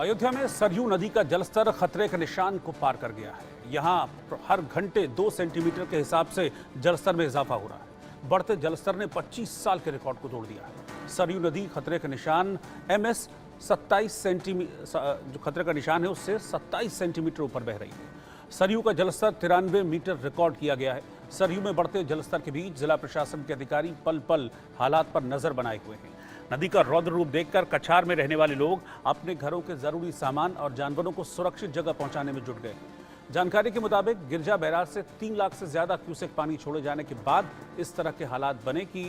अयोध्या में सरयू नदी का जलस्तर खतरे के निशान को पार कर गया है। यहां हर घंटे 2 सेंटीमीटर के हिसाब से जलस्तर में इजाफा हो रहा है। बढ़ते जलस्तर ने 25 साल के रिकॉर्ड को तोड़ दिया है। सरयू नदी खतरे के निशान MS 27 सेंटीमीटर, जो खतरे का निशान है उससे 27 सेंटीमीटर ऊपर बह रही है। सरयू का जलस्तर 93 मीटर रिकॉर्ड किया गया है। सरयू में बढ़ते जलस्तर के बीच जिला प्रशासन के अधिकारी पल पल हालात पर नजर बनाए हुए हैं। नदी का रौद्र रूप देखकर कछार में रहने वाले लोग अपने घरों के जरूरी सामान और जानवरों को सुरक्षित जगह पहुंचाने में जुट गए। जानकारी के मुताबिक गिरजा बैराज से 3 लाख से ज्यादा क्यूसेक पानी छोड़े जाने के बाद इस तरह के हालात बने कि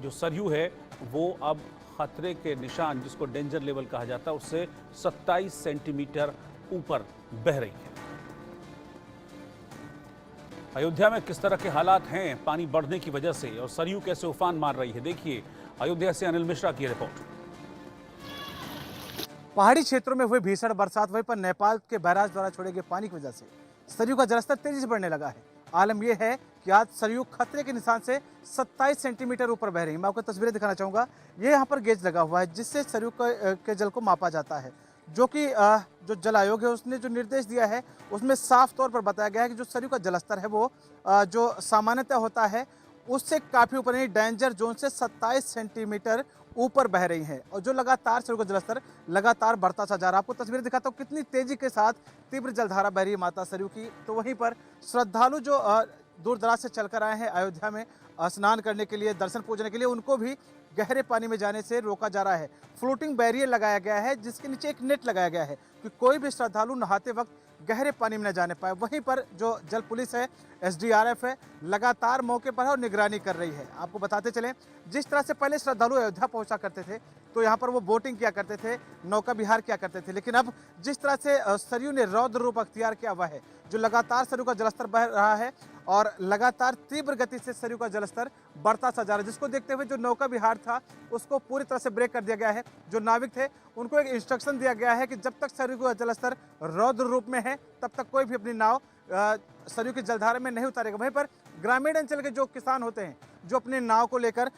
जो सरयू है वो अब खतरे के निशान, जिसको डेंजर लेवल कहा जाता है, उससे 27 सेंटीमीटर ऊपर बह रही है। अयोध्या में किस तरह के हालात हैं पानी बढ़ने की वजह से और सरयू कैसे उफान मार रही है, देखिए अयोध्या से अनिल मिश्रा की रिपोर्ट। पहाड़ी क्षेत्रों में हुई भीषण बरसात, वहीं पर नेपाल के बैराज द्वारा छोड़े गए पानी की वजह से सरयू का जलस्तर तेजी से बढ़ने लगा है। आलम यह है कि आज सरयू खतरे के निशान से 27 सेंटीमीटर ऊपर बह रही है। मैं आपको तस्वीरें दिखाना चाहूंगा। ये यहाँ पर गेज लगा हुआ है जिससे सरयू के जल को मापा जाता है, जो कि जो जल आयोग है उसने जो निर्देश दिया है उसमें साफ तौर पर बताया गया है कि जो सरयू का जलस्तर है वो जो सामान्यतः होता है उससे काफ़ी ऊपर, यानी डेंजर जोन से 27 सेंटीमीटर ऊपर बह रही है और जो लगातार सरयू का जलस्तर लगातार बढ़ता सा जा रहा है। आपको तस्वीरें दिखाता हूँ कितनी तेजी के साथ तीव्र जलधारा बह रही है माता सरयू की। तो वहीं पर श्रद्धालु जो दूर दराज से चलकर आए हैं अयोध्या में स्नान करने के लिए, दर्शन पूजने के लिए, उनको भी गहरे पानी में जाने से रोका जा रहा है। फ्लोटिंग बैरियर लगाया गया है जिसके नीचे एक नेट लगाया गया है कि कोई भी श्रद्धालु नहाते वक्त गहरे पानी में न जाने पाए। वहीं पर जो जल पुलिस है, SDRF है, लगातार मौके पर है और निगरानी कर रही है। आपको बताते चलें, जिस तरह से पहले श्रद्धालु अयोध्या पहुंचा करते थे तो यहाँ पर वो बोटिंग किया करते थे, नौका विहार किया करते थे, लेकिन अब जिस तरह से सरयू ने रौद्र रूप अख्तियार किया हुआ है, जो लगातार सरयू का जलस्तर बढ़ रहा है और लगातार तीव्र गति से सरयू का जलस्तर बढ़ता सा जा रहा है, जिसको देखते हुए जो नौका विहार था उसको पूरी तरह से ब्रेक कर दिया गया है। जो नाविक थे उनको एक इंस्ट्रक्शन दिया गया है कि जब तक सरयू का जलस्तर रौद्र रूप में है तब तक कोई भी अपनी नाव सरयू की जलधारा में नहीं उतारेगा। वहीं पर ग्रामीण अंचल के जो किसान होते हैं जो अपनी नाव को लेकर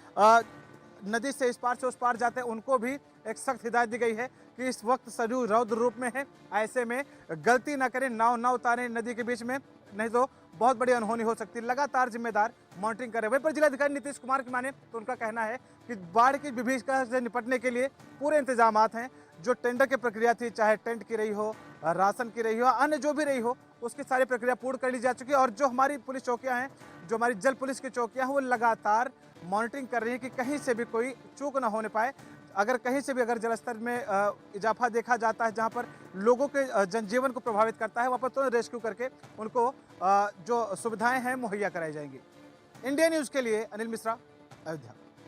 नदी से इस पार से उस पार जाते हैं, उनको भी एक सख्त हिदायत दी गई है कि इस वक्त सरयू रौद्र रूप में है, ऐसे में गलती ना करें, नाव ना उतारें नदी के बीच में, नहीं तो बहुत बड़ी अनहोनी हो सकती है। लगातार जिम्मेदार मॉनिटरिंग करें। वहीं पर जिलाधिकारी नीतीश कुमार की माने तो उनका कहना है कि बाढ़ की विभीषिका से निपटने के लिए पूरे इंतजाम हैं। जो टेंडर की प्रक्रिया थी, चाहे टेंट की रही हो, राशन की रही हो, अन्य जो भी रही हो, उसकी सारी प्रक्रिया पूर्ण कर ली जा चुकी है। और जो हमारी पुलिस चौकियां हैं, जो हमारी जल पुलिस की चौकियां हैं, वो लगातार मॉनिटरिंग कर रही है कि कहीं से भी कोई चूक ना होने पाए। अगर कहीं से भी अगर जलस्तर में इजाफा देखा जाता है जहां पर लोगों के जनजीवन को प्रभावित करता है, वहां पर तुरंत रेस्क्यू करके उनको जो सुविधाएं हैं मुहैया कराई जाएंगी। इंडिया न्यूज़ के लिए अनिल मिश्रा, अयोध्या।